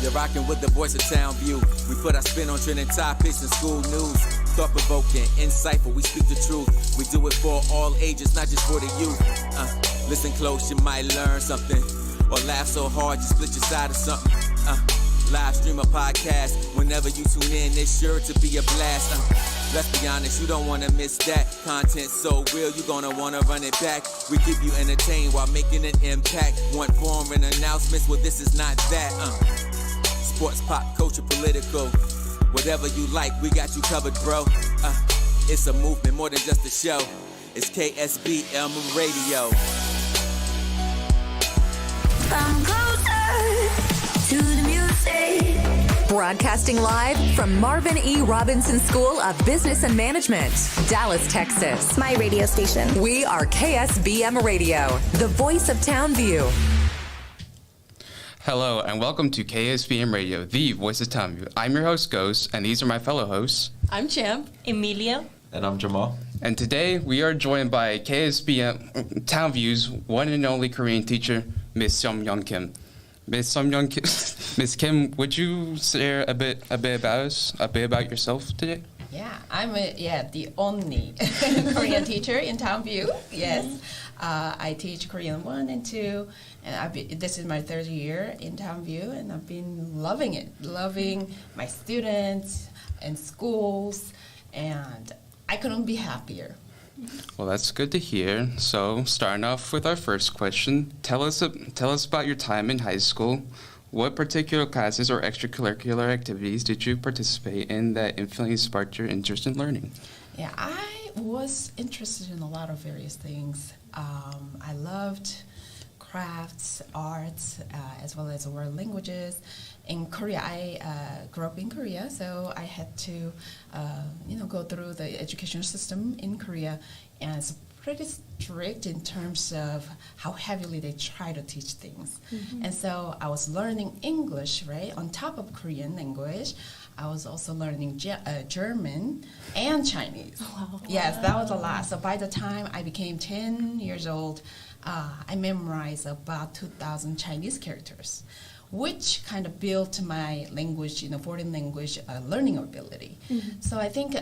You're rocking with the voice of Town View. We put our spin on trending topics and school news. Thought-provoking, insightful, we speak the truth. We do it for all ages, not just for the youth. Listen close, you might learn something. Or laugh so hard, you split your side of something. Live stream a podcast. Whenever you tune in, it's sure to be a blast. Let's be honest, you don't want to miss that. Content so real, you're going to want to run it back. We keep you entertained while making an impact. Want foreign announcements? Well, this is not that. Sports, pop, culture, political. Whatever you like, we got you covered, bro. It's a movement more than just a show. It's KSBM Radio. Come closer to the music. Broadcasting live from Marvin E. Robinson School of Business and Management, Dallas, Texas. My radio station. We are KSBM Radio, the voice of Townview. Hello, and welcome to KSBM Radio, the voice of Townview. I'm your host, Ghost, and these are my fellow hosts. I'm Champ. Emilia. And I'm Jamal. And today, we are joined by KSBM Townview's one and only Korean teacher, Miss Somyung Kim. Miss Kim, would you share a bit about yourself today? Yeah, I'm the only Korean teacher in Townview. Yes, I teach Korean 1 and 2, and this is my third year in Townview, and I've been loving it, loving my students and schools, and I couldn't be happier. Well, that's good to hear. So, starting off with our first question, tell us about your time in high school. What particular classes or extracurricular activities did you participate in that infinitely sparked your interest in learning? Yeah, I was interested in a lot of various things. I loved crafts, arts, as well as world languages. In Korea, I grew up in Korea, so I had to, go through the education system in Korea, and it's pretty strict in terms of how heavily they try to teach things. Mm-hmm. And so I was learning English, right, on top of Korean language. I was also learning German and Chinese. Wow. Yes, that was a lot. So by the time I became 10 years old, I memorized about 2,000 Chinese characters, which kind of built my language, foreign language learning ability. Mm-hmm. So I think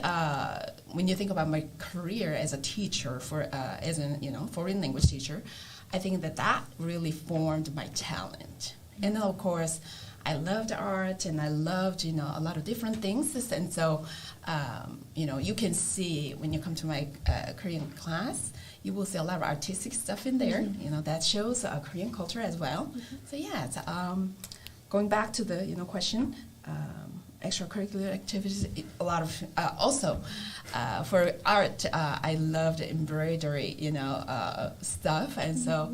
when you think about my career as a teacher, as a foreign language teacher, I think that really formed my talent. Mm-hmm. And then of course, I loved art and I loved a lot of different things. And so you can see when you come to my Korean class, you will see a lot of artistic stuff in there, mm-hmm. That shows Korean culture as well. Mm-hmm. So yeah, it's, going back to the question, extracurricular activities, a lot of, also for art, I loved embroidery, stuff, and so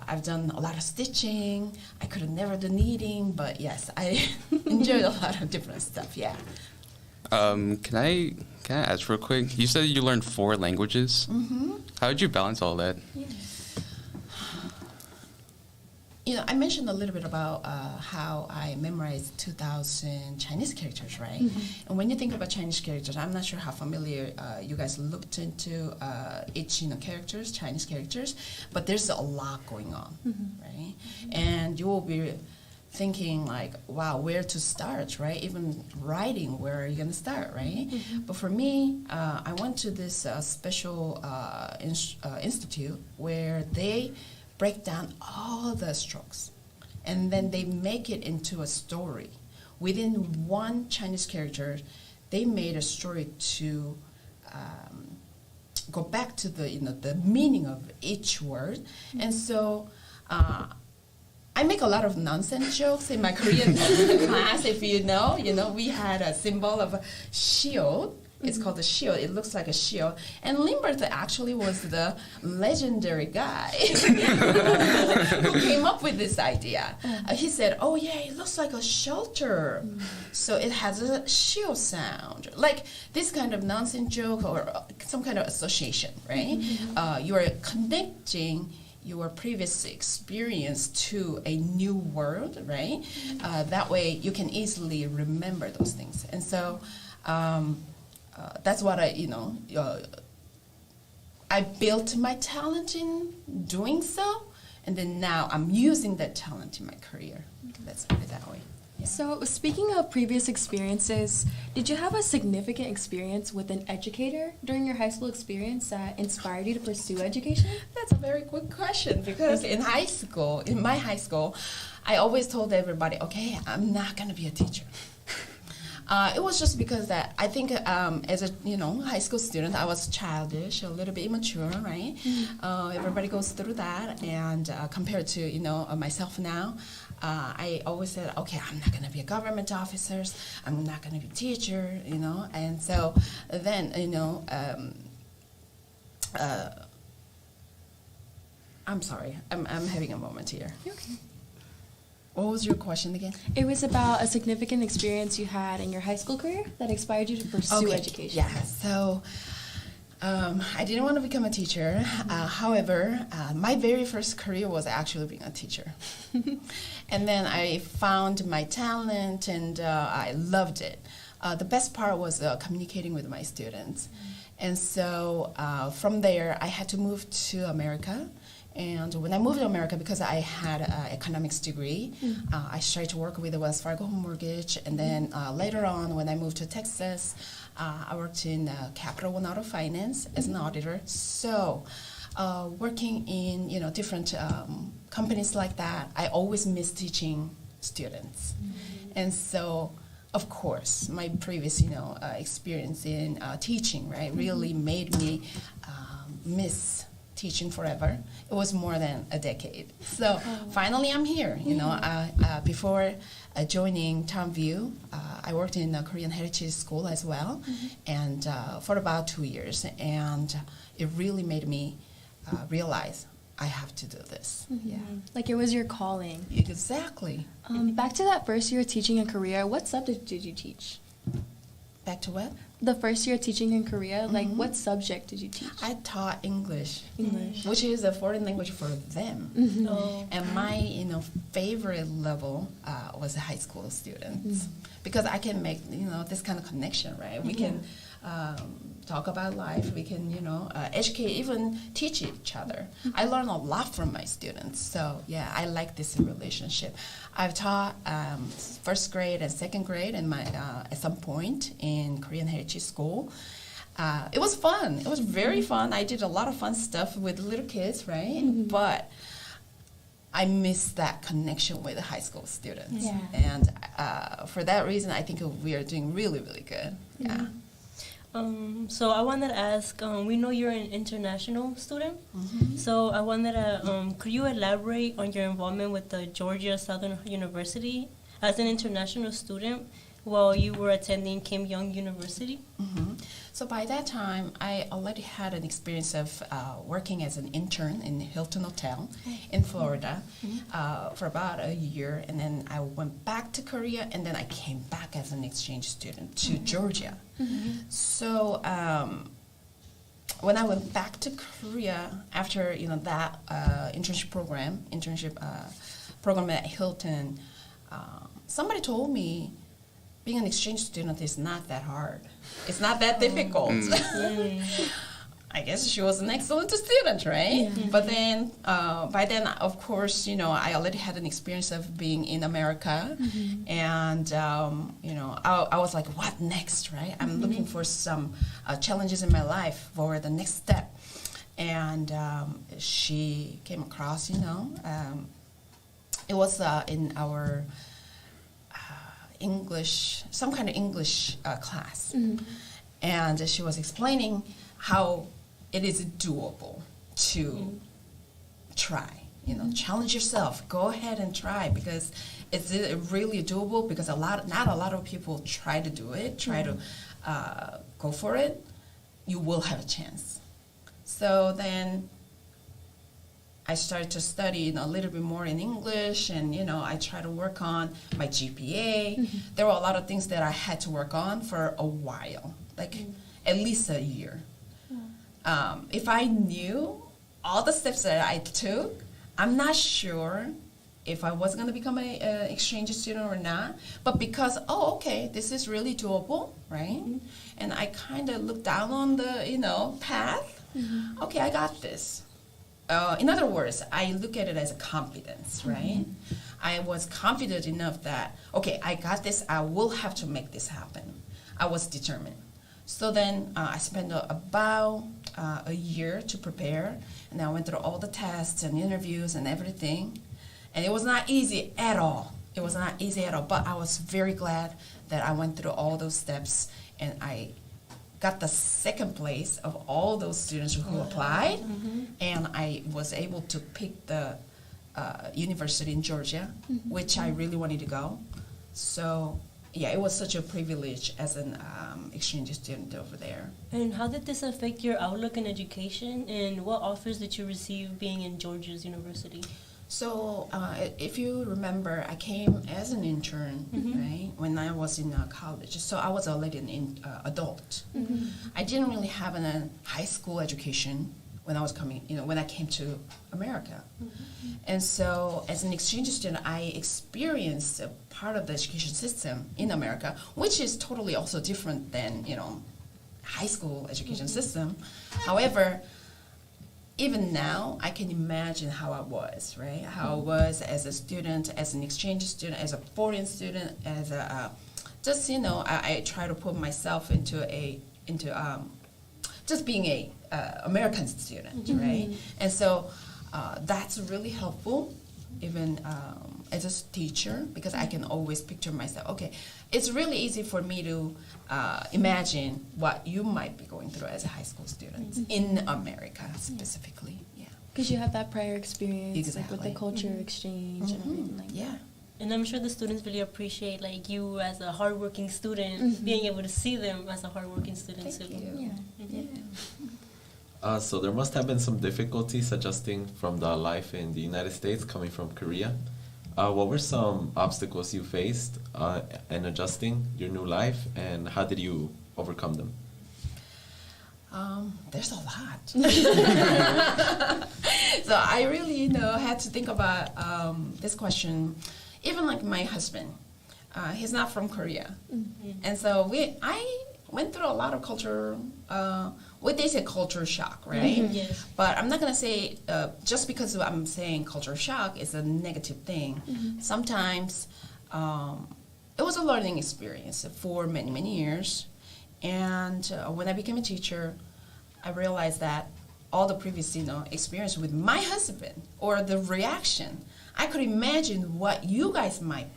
I've done a lot of stitching. I could have never done knitting, but yes, I enjoyed a lot of different stuff, yeah. Can I ask real quick? You said you learned 4 languages. Mm-hmm. How did you balance all that? Yeah. I mentioned a little bit about how I memorized 2,000 Chinese characters, right? Mm-hmm. And when you think about Chinese characters, I'm not sure how familiar you guys looked into each characters, Chinese characters, but there's a lot going on, mm-hmm. right? Mm-hmm. And you will be thinking like, wow, where to start, right? Even writing, where are you going to start, right? Mm-hmm. But for me, I went to this special institute where they break down all the strokes, and then they make it into a story. Within one Chinese character, they made a story to go back to the meaning of each word, mm-hmm. and so I make a lot of nonsense jokes in my Korean class. If you know, we had a symbol of a shield. It's mm-hmm. called a shield. It looks like a shield. And Lindbergh actually was the legendary guy who came up with this idea. He said, oh, yeah, it looks like a shelter. Mm-hmm. So it has a shield sound. Like this kind of nonsense joke or some kind of association, right? Mm-hmm. You are connecting your previous experience to a new world, right? Mm-hmm. That way you can easily remember those things. And so that's what I built my talent in doing so, and then now I'm using that talent in my career. Let's put it that way. So, speaking of previous experiences, did you have a significant experience with an educator during your high school experience that inspired you to pursue education? That's a very good question because in my high school, I always told everybody, okay, I'm not going to be a teacher. It was just because that I think as a high school student, I was childish, a little bit immature, right? Everybody goes through that, and compared to myself now, I always said, okay, I'm not going to be a government officer, I'm not going to be a teacher, and so then I'm sorry, I'm having a moment here. Okay. What was your question again? It was about a significant experience you had in your high school career that inspired you to pursue education. Yeah, so I didn't want to become a teacher. However, my very first career was actually being a teacher. And then I found my talent, and I loved it. The best part was communicating with my students. And so from there, I had to move to America. And when I moved to America, because I had an economics degree, I started to work with the Wells Fargo Home Mortgage. And then later on, when I moved to Texas, I worked in Capital One Auto Finance as an auditor. So working in different companies like that, I always miss teaching students. And so, of course, my previous experience in teaching, right, really made me miss teaching forever. It was more than a decade. So finally I'm here. Before joining Townview, I worked in the Korean Heritage School as well, and for about 2 years. And it really made me realize I have to do this. Yeah. Like it was your calling. Exactly. Back to that first year teaching in Korea, what subject did you teach? Back to what? The first year teaching in Korea, like what subject did you teach? I taught English, English. which is a foreign language for them. And my favorite level was the high school students, because I can make this kind of connection, right? We can talk about life. We can educate, even teach each other. I learn a lot from my students. So yeah, I like this relationship. I've taught first grade and second grade in my at some point in Korean Heritage School. It was fun. It was very fun. I did a lot of fun stuff with little kids, right? But I miss that connection with the high school students. Yeah. And for that reason, I think we are doing really, really good. Yeah. So I wanted to ask, we know you're an international student, so I wanted to, could you elaborate on your involvement with the Georgia Southern University as an international student while you were attending Kim Young University? So by that time, I already had an experience of working as an intern in Hilton Hotel in Florida for about a year, and then I went back to Korea, and then I came back as an exchange student to Georgia. So when I went back to Korea after that internship program at Hilton, somebody told me being an exchange student is not that hard. It's not that difficult. I guess she was an excellent student, right? But then, by then, of course, I already had an experience of being in America, and I was like, what next, right? I'm looking for some challenges in my life for the next step, and she came across, it was in our English, some kind of English class, and she was explaining how it is doable to try, challenge yourself, go ahead and try, because it's really doable, because not a lot of people try to do it, try to go for it. You will have a chance. So then I started to study a little bit more in English, and I tried to work on my GPA. There were a lot of things that I had to work on for a while, like at least a year. If I knew all the steps that I took, I'm not sure if I was going to become an exchange student or not. But because, okay, this is really doable, right? And I kind of looked down on the, path. Okay, I got this. In other words, I look at it as a competence, right? I was confident enough that, okay, I got this, I will have to make this happen. I was determined. So then I spent about a year to prepare, and I went through all the tests and interviews and everything. And it was not easy at all. It was not easy at all, but I was very glad that I went through all those steps, and I got the second place of all those students who applied, and I was able to pick the university in Georgia, which I really wanted to go. So, yeah, it was such a privilege as an exchange student over there. And how did this affect your outlook in education, and what offers did you receive being in Georgia's university? So, if you remember, I came as an intern, right, when I was in college. So I was already an adult. I didn't really have a high school education when I was coming, when I came to America. And so, as an exchange student, I experienced a part of the education system in America, which is totally also different than, high school education system. However, even now, I can imagine how I was, right? How I was as a student, as an exchange student, as a foreign student, as a, I try to put myself into just being a American student, right? And so that's really helpful, even as a teacher, because I can always picture myself. Okay, it's really easy for me to imagine what you might be going through as a high school student in America specifically. Yeah, because you have that prior experience, exactly. like with the culture exchange and everything like that. And I'm sure the students really appreciate like you as a hardworking student, being able to see them as a hardworking student too. Thank you. So there must have been some difficulties adjusting from the life in the United States coming from Korea. What were some obstacles you faced in adjusting your new life, and how did you overcome them? There's a lot. So I really, had to think about this question. Even like my husband, he's not from Korea, and so I went through a lot of culture. They say culture shock, right? Yes. But I'm not gonna say just because I'm saying culture shock is a negative thing. Sometimes it was a learning experience for many, many years. And when I became a teacher, I realized that all the previous, experience with my husband or the reaction, I could imagine what you guys might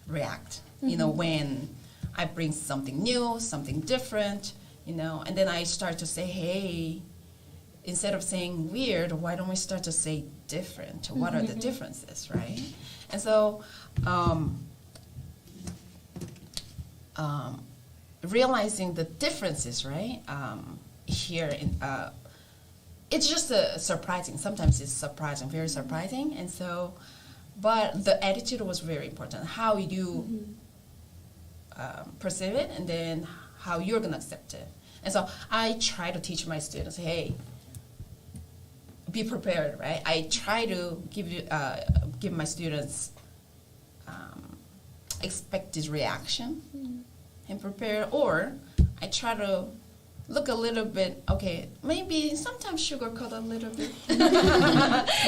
react, when I bring something new, something different, and then I start to say, hey, instead of saying weird, why don't we start to say different? What are the differences, right? And so realizing the differences, right, here in it's just surprising. Sometimes it's surprising, very surprising. And so, but the attitude was very important. How you perceive it, and then how you're going to accept it. And so I try to teach my students, hey, be prepared, right? I try to give my students expected reaction and prepare, or I try to look a little bit, okay, maybe sometimes sugarcoat a little bit,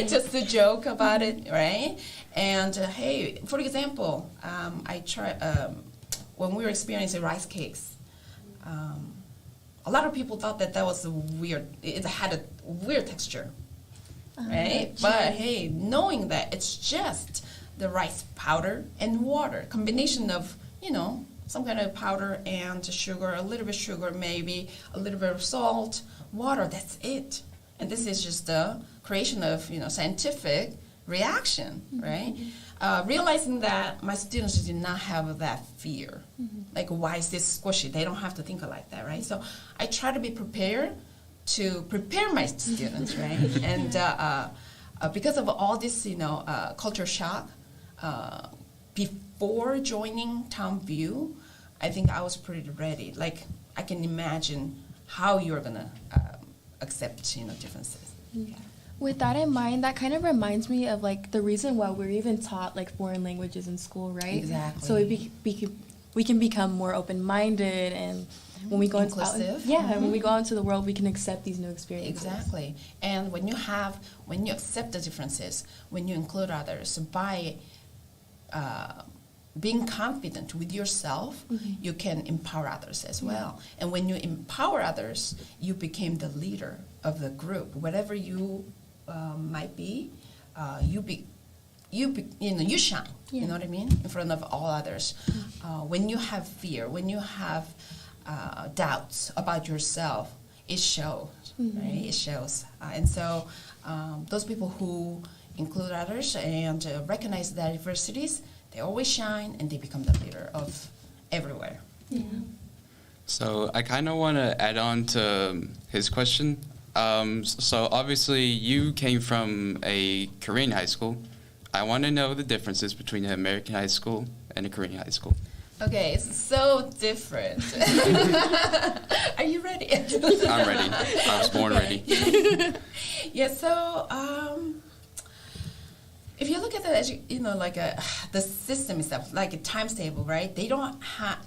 just to joke about it, right? And hey, for example, I try, when we were experiencing rice cakes, a lot of people thought that was weird. It had a weird texture, right? But hey, knowing that it's just the rice powder and water, combination of, some kind of powder and sugar, a little bit sugar, maybe a little bit of salt, water, that's it. And this is just the creation of, scientific reaction, right? Realizing that my students did not have that fear. Like, why is this squishy? They don't have to think like that, right? So I try to be prepared to prepare my students, right? And because of all this, culture shock, before joining Townview, I think I was pretty ready. Like, I can imagine how you're going to accept, differences. Yeah. With that in mind, that kind of reminds me of like the reason why we're even taught like foreign languages in school, right? Exactly. So we can become more open-minded, and when we go inclusive. When we go out into the world, we can accept these new experiences. Exactly. And when you accept the differences, when you include others by being confident with yourself, you can empower others as well. And when you empower others, you became the leader of the group. Whatever you might be, you shine. You know what I mean? In front of all others. When you have fear, when you have doubts about yourself, it shows. Right? It shows. And so those people who include others and recognize diversities, they always shine and they become the leader of everywhere. So I kind of want to add on to his question. So obviously you came from a Korean high school. I want to know the differences between an American high school and a Korean high school. Okay, it's so different. Are you ready? I'm ready. I was born ready. Yeah, so if you look at the system itself, like a times table, right? They don't have.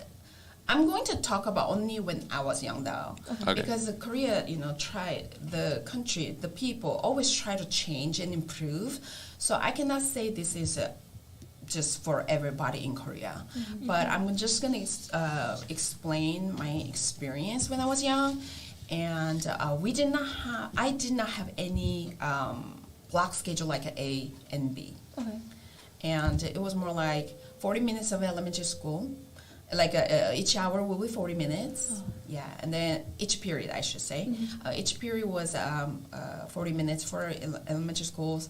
I'm going to talk about only when I was young, though, because Korea, the country, the people always try to change and improve. So I cannot say this is just for everybody in Korea, but I'm just going to explain my experience when I was young, and I did not have any block schedule like an A and B. And it was more like 40 minutes of elementary school. Like each hour will be 40 minutes. Yeah, and then each period, I should say. Each period was 40 minutes for elementary schools,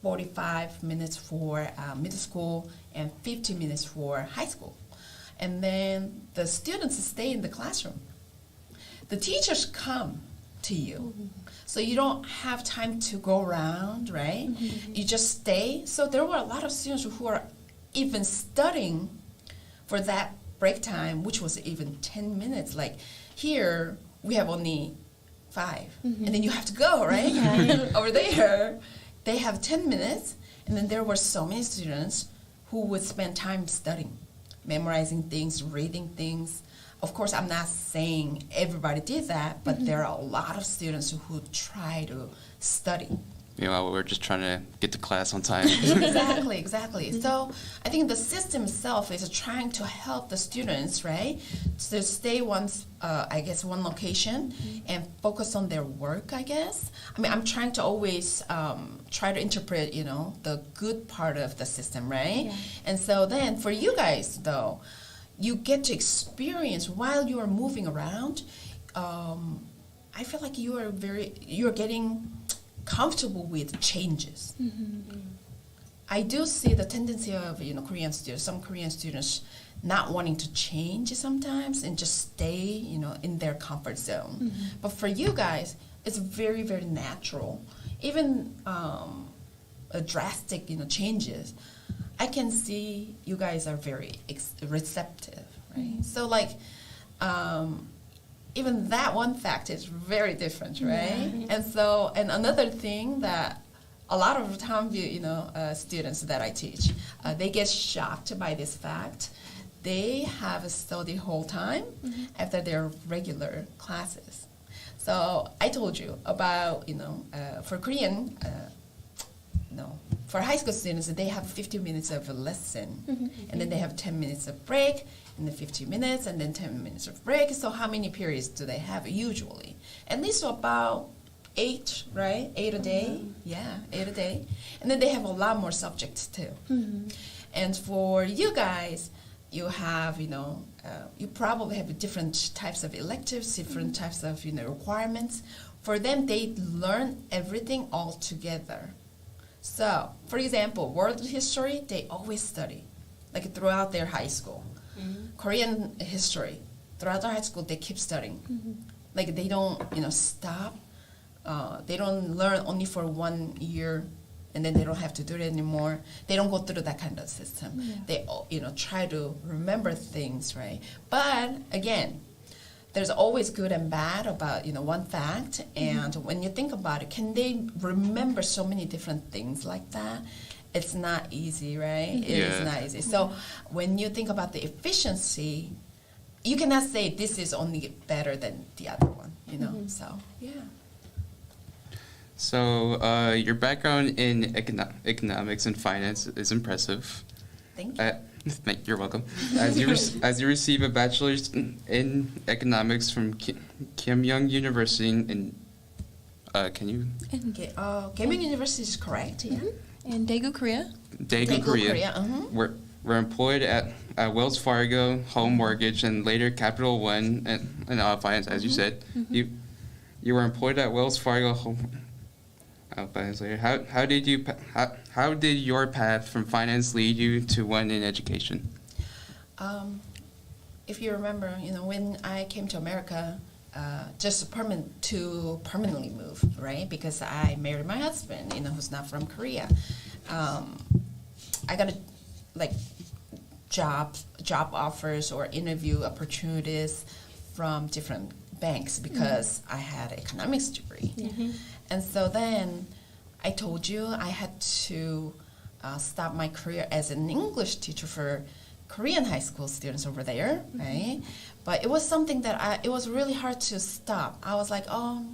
45 minutes for middle school, and 50 minutes for high school. And then the students stay in the classroom. The teachers come to you. So you don't have time to go around, right? You just stay. So there were a lot of students who are even studying for that break time, which was even 10 minutes. Like here, we have only 5. And then you have to go, right? Over there, they have 10 minutes. And then there were so many students who would spend time studying, memorizing things, reading things. Of course, I'm not saying everybody did that, but there are a lot of students who try to study. Meanwhile, we're just trying to get to class on time. Exactly. So I think the system itself is trying to help the students, right, to stay one location and focus on their work, I guess. I mean, I'm trying to always try to interpret, the good part of the system, right? Yeah. And so then for you guys, though, you get to experience while you are moving around. I feel like you're getting comfortable with changes. I do see the tendency of some Korean students not wanting to change sometimes and just stay in their comfort zone. But for you guys, it's very, very natural. Even drastic changes, I can see you guys are very receptive, right? So like even that one fact is very different, right? And another thing that a lot of times, students that I teach, they get shocked by this fact. They have studied whole time after their regular classes. So I told you about, for Korean, for high school students, they have 50 minutes of a lesson, and then they have 10 minutes of break, and then 15 minutes, and then 10 minutes of break. So how many periods do they have usually? At least about 8, right? 8 a day. Yeah, 8 a day. And then they have a lot more subjects too. And for you guys, you have, you probably have different types of electives, different types of, requirements. For them, they learn everything all together. So, for example, world history, they always study, like throughout their high school. Korean history, throughout their high school, they keep studying. Like they don't, stop. They don't learn only for 1 year, and then they don't have to do it anymore. They don't go through that kind of system. They, try to remember things, right? But again, there's always good and bad about, one fact. And when you think about it, can they remember so many different things like that? It's not easy, right? It's not easy. So when you think about the efficiency, you cannot say this is only better than the other one, So, yeah. So your background in economics and finance is impressive. Thank you. You're welcome. As you receive a bachelor's in economics from Kim Young University in can you? Okay. Kim Young University is correct. Yeah. In Daegu, Korea. Daegu, Korea. We're employed at Wells Fargo, Home Mortgage, and later Capital One and Auto Finance, as you said. You were employed at Wells Fargo, Home Finance later. How did your path from finance lead you to one in education? If you remember, when I came to America, just permanently move, right? Because I married my husband, who's not from Korea. I got job offers or interview opportunities from different banks because I had an economics degree. And so then I told you I had to start my career as an English teacher for Korean high school students over there, right? But it was something that it was really hard to stop. I was like, oh,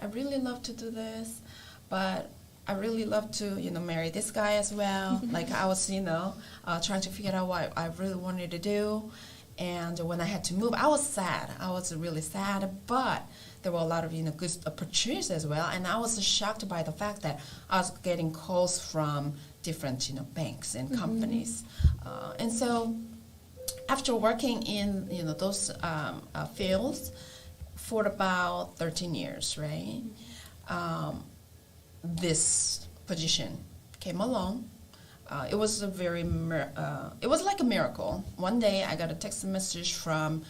I really love to do this, but I really love to, marry this guy as well. Like I was, trying to figure out what I really wanted to do. And when I had to move, I was sad. I was really sad, but there were a lot of, good opportunities as well. And I was shocked by the fact that I was getting calls from different, banks and companies. And so after working in, those fields for about 13 years, right? This position came along. It was it was like a miracle. One day I got a text message from,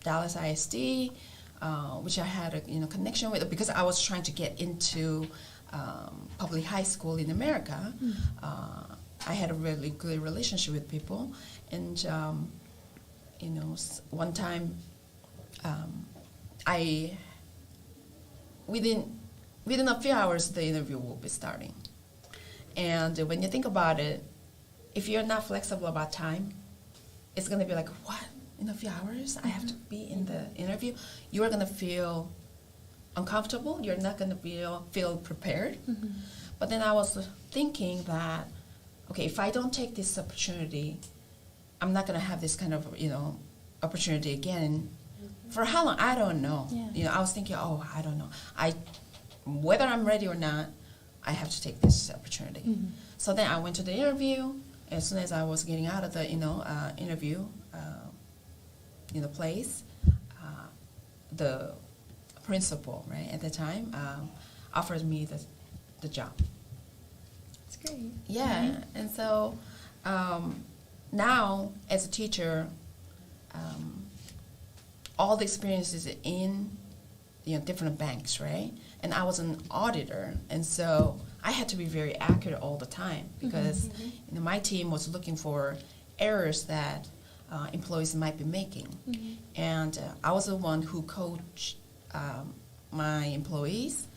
Dallas ISD, which I had a connection with because I was trying to get into public high school in America. I had a really good relationship with people, and one time within a few hours the interview will be starting. And when you think about it, if you're not flexible about time, it's going to be like, what? In a few hours, I have to be in the interview? You are going to feel uncomfortable. You're not going to feel prepared. But then I was thinking that, okay, if I don't take this opportunity, I'm not going to have this kind of, opportunity again. For how long? I don't know. I was thinking, I don't know. Whether I'm ready or not, I have to take this opportunity. So then I went to the interview. As soon as I was getting out of the interview place, the principal, right, at the time offered me the job. That's great. Yeah, and so now as a teacher, all the experiences in different banks, right? And I was an auditor, and so I had to be very accurate all the time because my team was looking for errors that employees might be making. And I was the one who coached my employees.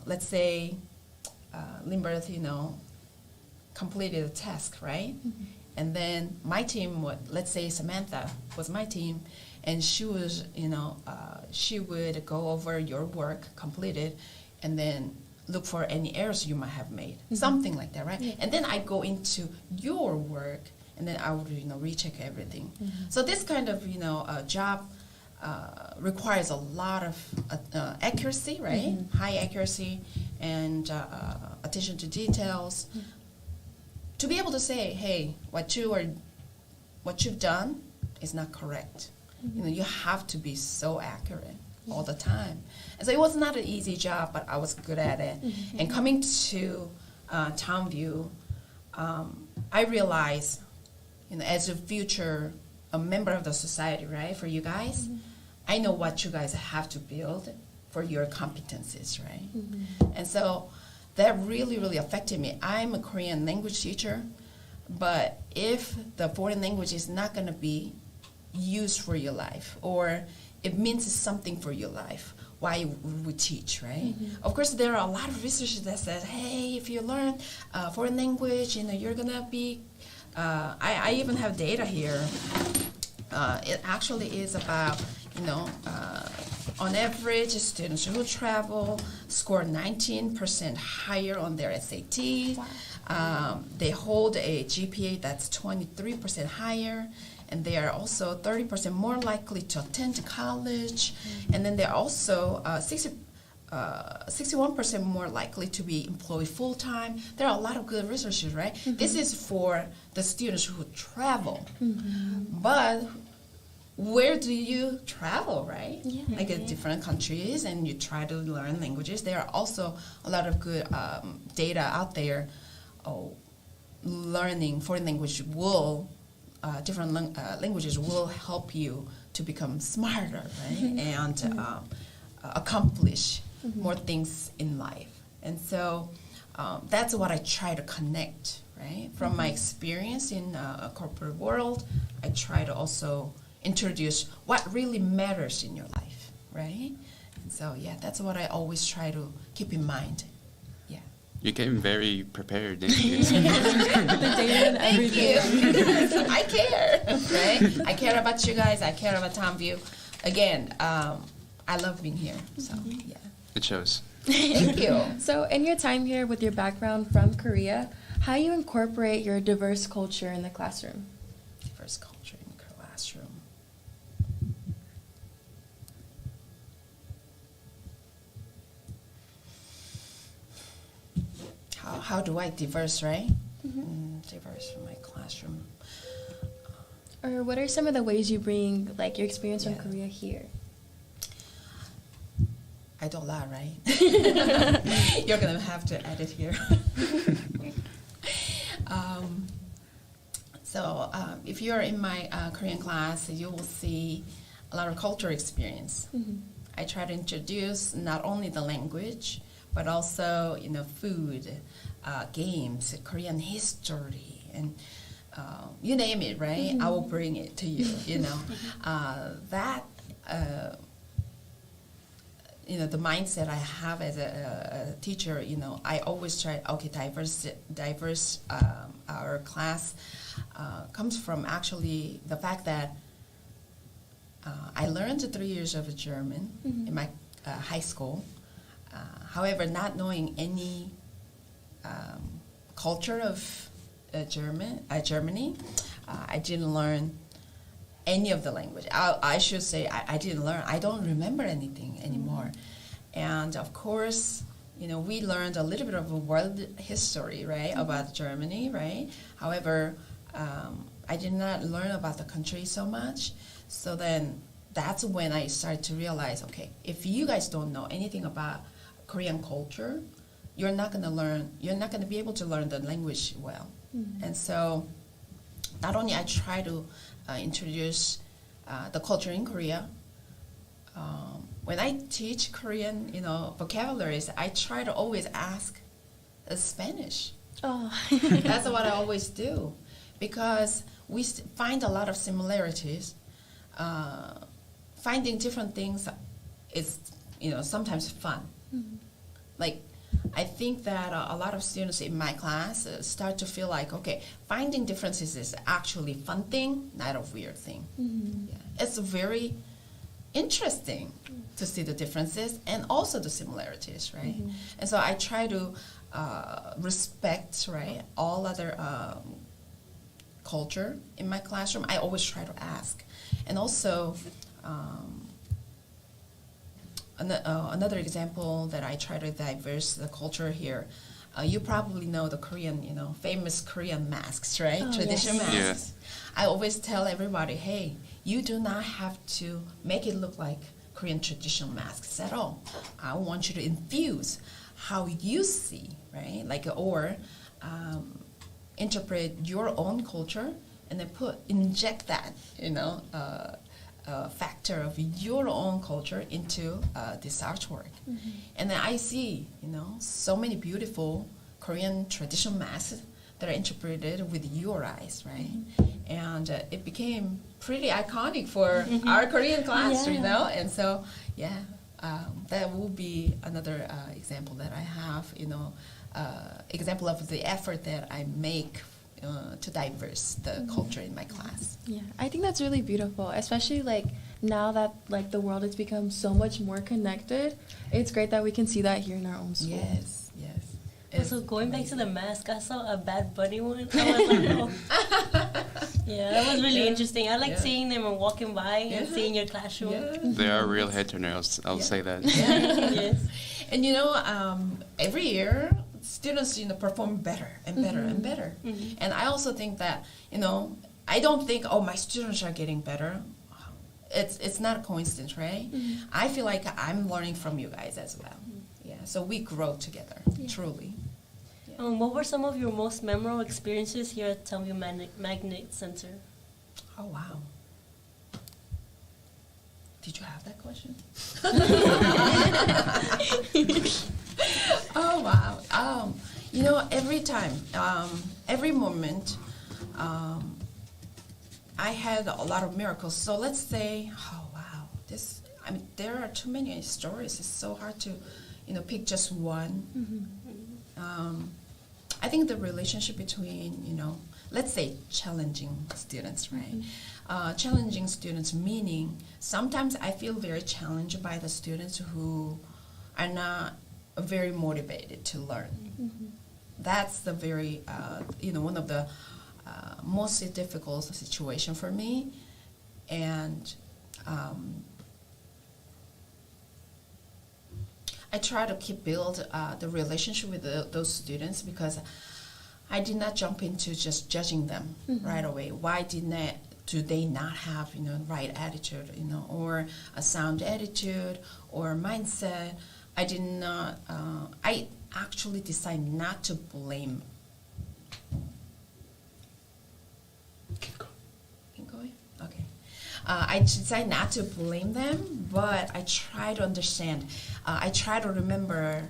Let's say Lindbergh, completed a task, right? And then my team, let's say Samantha was my team, and she was, she would go over your work completed and then look for any errors you might have made, something like that, right? And then I go into your work, and then I would, recheck everything. So this kind of, job requires a lot of accuracy, right? High accuracy and attention to details. To be able to say, hey, what you've done is not correct. You have to be so accurate all the time. And so it was not an easy job, but I was good at it. And coming to Townview, I realized, as a member of the society, right, for you guys, I know what you guys have to build for your competencies, right? And so that really, really affected me. I'm a Korean language teacher, but if the foreign language is not going to be used for your life, or it means something for your life, why we teach, right? Of course, there are a lot of research that says, hey, if you learn foreign language, you're going to be, I even have data here. It actually is about, on average, students who travel score 19% higher on their SAT. They hold a GPA that's 23% higher, and they are also 30% more likely to attend college, and then they're also 61% more likely to be employed full-time. There are a lot of good researches, right? This is for the students who travel. But where do you travel, right? Like different countries, and you try to learn languages. There are also a lot of good data out there. Learning foreign language will, different languages will help you to become smarter, right? And accomplish more things in life. And so that's what I try to connect, right? From my experience in a corporate world, I try to also introduce what really matters in your life, right? And so, yeah, that's what I always try to keep in mind. Yeah. You came very prepared, didn't you? Thank you. I care, right? I care about you guys. I care about Tomview. Again, I love being here. So, yeah. It shows. Thank you. So, in your time here with your background from Korea, how you incorporate your diverse culture in the classroom? Diverse culture in the classroom. How do I diverse, right? Diverse in my classroom. Or what are some of the ways you bring like your experience from Korea here? I don't lie, right? You're gonna have to edit here. So if you're in my Korean class, you will see a lot of cultural experience. I try to introduce not only the language, but also, you know, food, games, Korean history, and you name it, right? I will bring it to you, you know. You know, the mindset I have as a teacher, you know, I always try, diverse, our class comes from actually the fact that I learned 3 years of German in my high school. However, not knowing any culture of Germany, I didn't learn any of the language. I should say I didn't learn. I don't remember anything anymore. And of course, you know, we learned a little bit of a world history, right, about Germany, right? However, I did not learn about the country so much. So then that's when I started to realize, okay, if you guys don't know anything about Korean culture, you're not going to be able to learn the language well. And so not only I try to introduce the culture in Korea, when I teach Korean, you know, vocabularies, I try to always ask Spanish. That's what I always do, because we find a lot of similarities. Finding different things is, you know, sometimes fun. Like, I think that a lot of students in my class start to feel like, okay, finding differences is actually a fun thing, not a weird thing. Yeah. It's very interesting to see the differences and also the similarities, right? And so I try to respect, right, all other culture in my classroom. I always try to ask. And also, another example that I try to diverse the culture here, you probably know the Korean, you know, famous Korean masks, right? Traditional masks. Yeah. I always tell everybody, hey, you do not have to make it look like Korean traditional masks at all. I want you to infuse how you see, right? Like, or interpret your own culture and then inject that, you know, factor of your own culture into this artwork. And then I see, you know, so many beautiful Korean traditional masks that are interpreted with your eyes, right? And it became pretty iconic for our Korean class, you know? And so, that will be another example that I have, you know, example of the effort that I make to diverse the culture in my class. Yeah, I think that's really beautiful, especially like now that like the world has become so much more connected. It's great that we can see that here in our own school. Yes, yes. So going back to the mask, I saw a Bad Bunny one. I was like, oh. Yeah, that was really interesting. I like seeing them and walking by and seeing your classroom. They are real head turners. I'll say that. Yes. And every year students perform better and better and better. And I also think that I don't think my students are getting better. It's not a coincidence, right? I feel like I'm learning from you guys as well. Yeah, so we grow together, truly. Yeah. What were some of your most memorable experiences here at Somyung Magnet Center? Oh, wow. Did you have that question? Oh, wow. Every time, every moment, I had a lot of miracles. So let's say, oh, wow, there are too many stories. It's so hard to, pick just one. I think the relationship between, let's say challenging students, right? Challenging students meaning sometimes I feel very challenged by the students who are not very motivated to learn. That's the very, one of the most difficult situation for me. And I try to build the relationship with those students because I did not jump into just judging them right away. Why do they not have right attitude, or a sound attitude or mindset? I did not. I actually decided not to blame. Keep going. Okay. I decided not to blame them, but I try to understand. I try to remember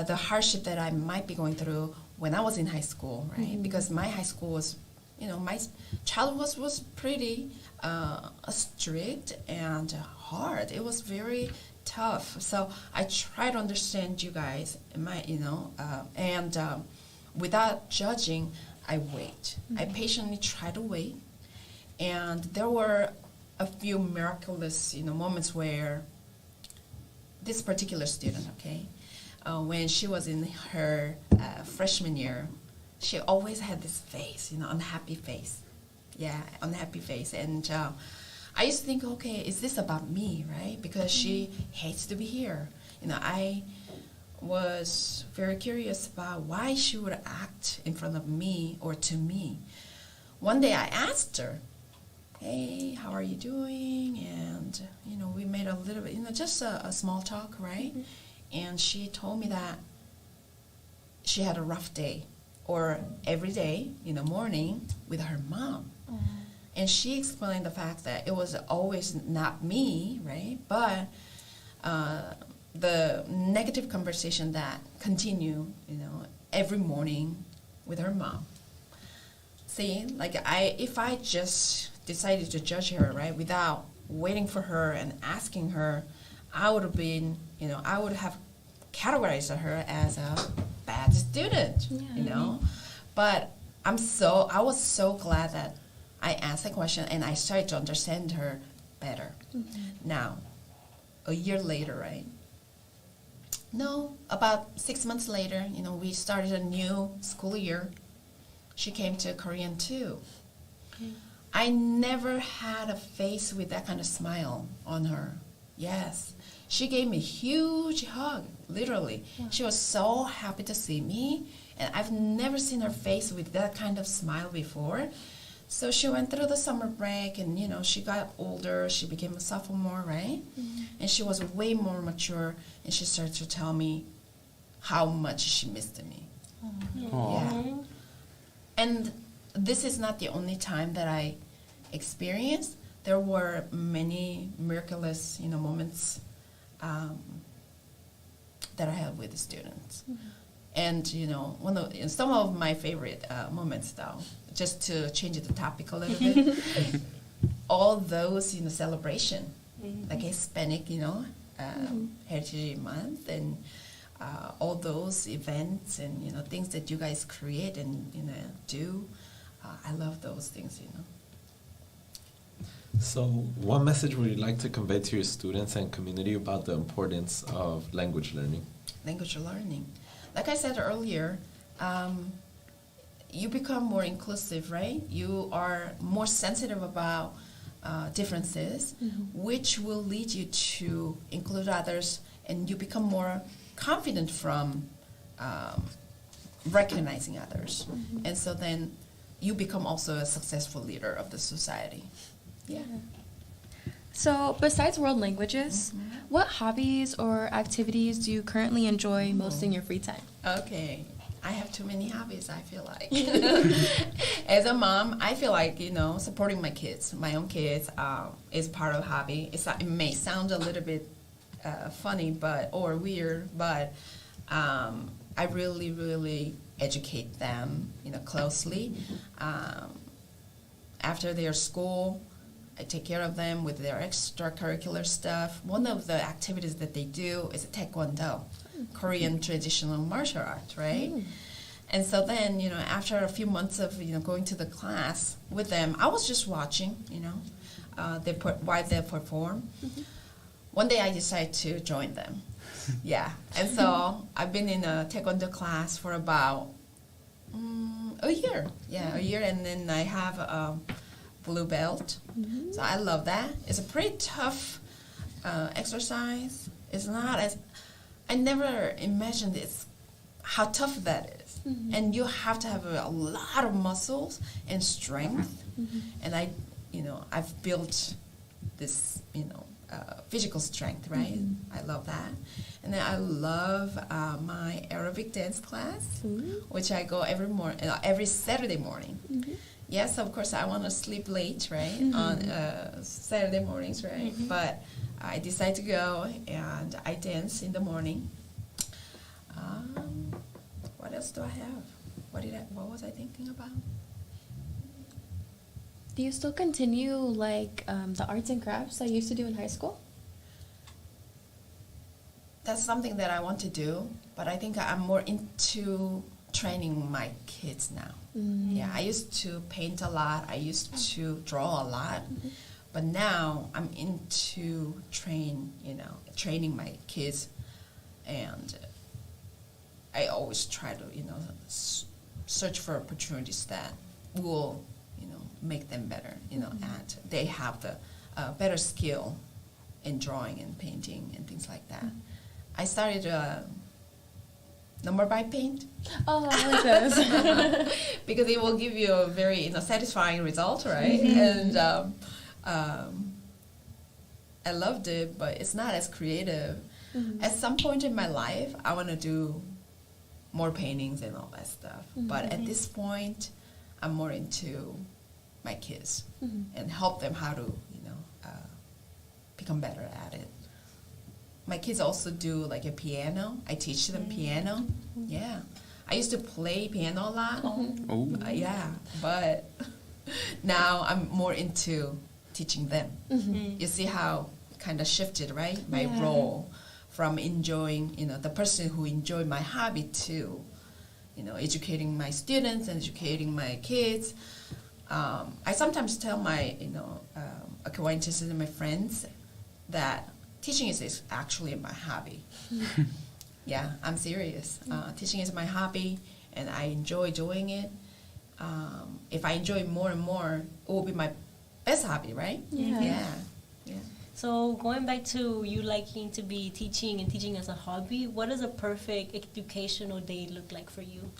the hardship that I might be going through when I was in high school, right? Because my high school was, my childhood was pretty strict and hard. It was very tough. So I try to understand you guys, and without judging, I wait. I patiently try to wait. And there were a few miraculous, moments where this particular student, when she was in her freshman year, she always had this face, unhappy face. Yeah, unhappy face. And I used to think, is this about me, right? Because she hates to be here. I was very curious about why she would act in front of me or to me. One day I asked her, hey, how are you doing? And, we made a little bit, just a small talk, right? And she told me that she had a rough day, or every day, morning with her mom. And she explained the fact that it was always not me, right? But the negative conversation that continue, every morning with her mom. See, if I just decided to judge her, right, without waiting for her and asking her, I would have been, I would have categorized her as a bad student, But I was so glad that I asked the question and I started to understand her better. Now, a year later, right? No, about 6 months later, we started a new school year. She came to Korean too. I never had a face with that kind of smile on her. Yes. She gave me a huge hug, literally. Wow. She was so happy to see me, and I've never seen her face with that kind of smile before. So she went through the summer break, and, she got older. She became a sophomore, right? And she was way more mature, and she started to tell me how much she missed me. Yeah. And this is not the only time that I experienced. There were many miraculous, moments that I had with the students. And, some of my favorite moments, though, just to change the topic a little bit, all those, celebration, like Hispanic, Heritage Month, and all those events and, things that you guys create and, do. I love those things, So what message would you like to convey to your students and community about the importance of language learning? Language learning. like I said earlier, you become more inclusive, right? You are more sensitive about differences, which will lead you to include others, and you become more confident from recognizing others. And so then you become also a successful leader of the society. Yeah. So, besides world languages, what hobbies or activities do you currently enjoy most in your free time? Okay. I have too many hobbies, I feel like. As a mom, I feel like, supporting my kids, my own kids, is part of hobby. It may sound a little bit funny or weird, but I really, really educate them, closely. After their school, I take care of them with their extracurricular stuff. One of the activities that they do is Taekwondo, Korean traditional martial art, right? And so then, after a few months of, going to the class with them, I was just watching, while they perform. One day I decided to join them. Yeah. And so I've been in a Taekwondo class for about a year. Yeah, a year. And then I have a blue belt. So I love that. It's a pretty tough exercise. It's not as... I never imagined how tough that is. And you have to have a lot of muscles and strength. And I've built this, physical strength, right? I love that. And then I love my aerobic dance class, which I go every Saturday morning. Yes, of course, I want to sleep late, right, on Saturday mornings, right? But I decide to go, and I dance in the morning. What else do I have? What was I thinking about? Do you still continue, the arts and crafts that you used to do in high school? That's something that I want to do, but I think I'm more into training my kids now. Yeah, I used to paint a lot. I used to draw a lot. But now I'm into training my kids, and I always try to, search for opportunities that will, make them better, and they have the better skill in drawing and painting and things like that. I started number by paint. Oh, I like those. Because it will give you a very satisfying result, right? And I loved it, but it's not as creative. At some point in my life, I want to do more paintings and all that stuff. But at this point, I'm more into my kids and help them how to, become better at it. My kids also do a piano. I teach them piano. Yeah. I used to play piano a lot. Yeah. But now I'm more into teaching them. You see how it kind of shifted, right? My role from enjoying, the person who enjoyed my hobby to, educating my students and educating my kids. I sometimes tell my, acquaintances and my friends that teaching is actually my hobby. Yeah, I'm serious. Teaching is my hobby, and I enjoy doing it. If I enjoy it more and more, it will be my best hobby, right? Yeah. So going back to you liking to be teaching and teaching as a hobby, what does a perfect educational day look like for you?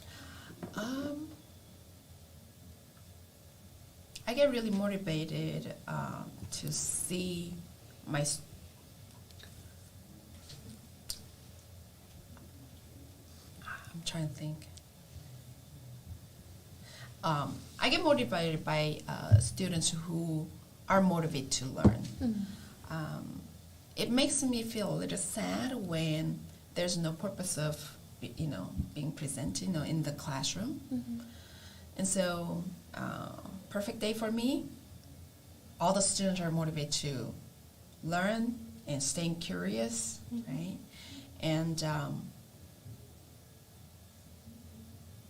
I get really motivated to see my I'm trying to think. I get motivated by students who are motivated to learn. It makes me feel a little sad when there's no purpose of, being present, in the classroom. And so, perfect day for me, all the students are motivated to learn and staying curious, right? And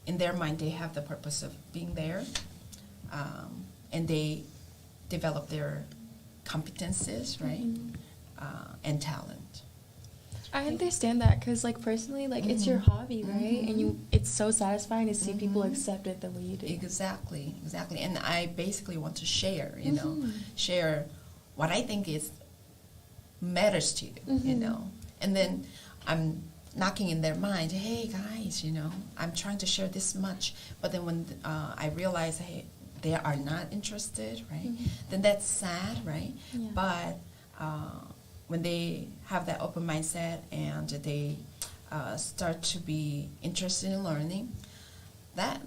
in their mind, they have the purpose of being there, and they develop their competences, right, and talent. I understand that because, like, personally, like, it's your hobby, right? And it's so satisfying to see people accept it the way you do. Exactly. And I basically want to share, share what I think is matters to you, and then I'm knocking in their mind, hey guys, I'm trying to share this much, but then when I realize, hey, they are not interested, right? Then that's sad, right? Yeah. But when they have that open mindset and they start to be interested in learning, that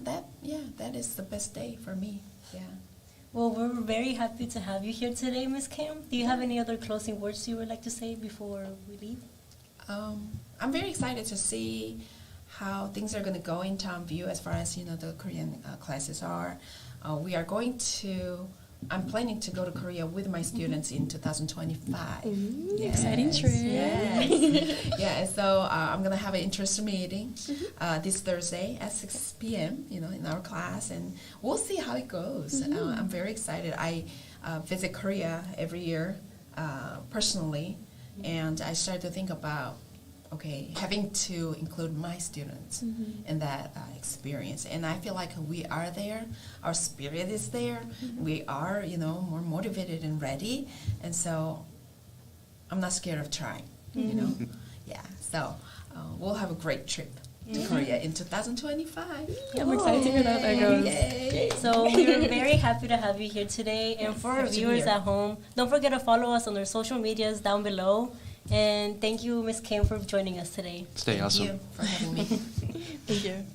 is the best day for me. Yeah. Well, we're very happy to have you here today, Ms. Kim. Do you have any other closing words you would like to say before we leave? I'm very excited to see how things are going to go in Townview as far as the Korean classes are. I'm planning to go to Korea with my students in 2025. Exciting trip. Yes. Yeah, so I'm going to have an interest meeting this Thursday at 6 p.m., in our class, and we'll see how it goes. I'm very excited. I visit Korea every year personally, and I started to think about, having to include my students in that experience. And I feel like we are there. Our spirit is there. We are, more motivated and ready. And so I'm not scared of trying, Yeah, so we'll have a great trip to Korea in 2025. I'm excited to hear how that goes. Yay. So we're very happy to have you here today. And for our happy to be viewers here. at home, don't forget to follow us on our social medias down below. And thank you, Ms. Kim, for joining us today. Stay awesome. Thank you for having me. Thank you.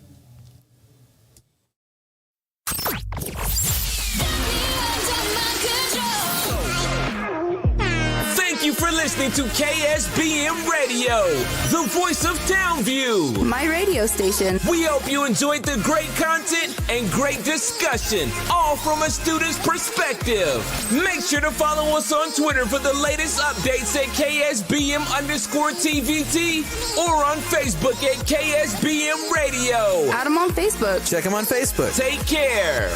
Thank you for listening to KSBM Radio, the voice of Townview. My radio station. We hope you enjoyed the great content and great discussion, all from a student's perspective. Make sure to follow us on Twitter for the latest updates at KSBM_TVT or on Facebook at KSBM Radio. Add them on Facebook. Check them on Facebook. Take care.